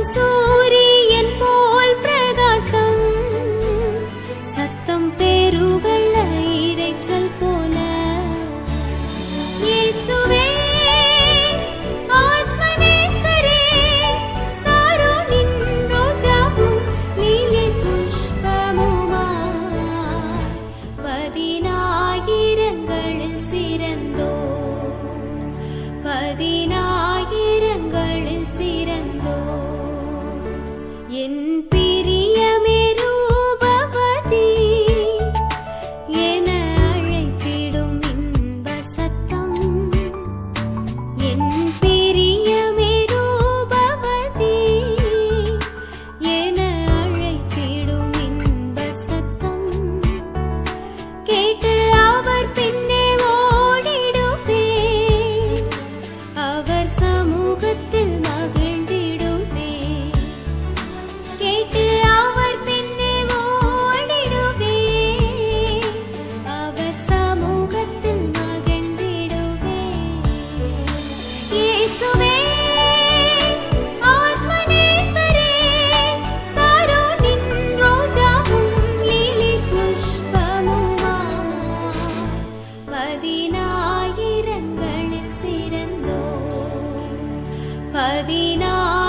சூரியன் போல் பிரகாசம், சத்தம் பெருவெள்ள இரைச்சல் போல. இயேசுவே ஆத்மநேசரே, சாரோனின் ரோஜாவும் லீலி புஷ்பமுமாய், பதினாயிரங்களில் சிறந்தோர், பதினாயிரங்களில் சிறந்தோர். என் பிரியமே ரூபவதி என அழைத்திடும் இன்ப சத்தம், என் பிரியமே ரூபவதி என அழைத்திடும் இன்ப சத்தம், கேட்டு அவர் பின்னே ஓடிடுவேன், அவர் சமூகத்தில் மகிழ்ந்திடுவேன். கேட்டு அவர் பின்னே ஓடிடுவேன், அவர் சமூகத்தில் மகிழ்ந்திடுவேன். இயேசுவே ஆத்மநேசரே, சாரோனின் ரோஜாவும் லீலி புஷ்பமுமாய், பதினாயிரங்களில் சிறந்தோர், பதினாயிரங்களில்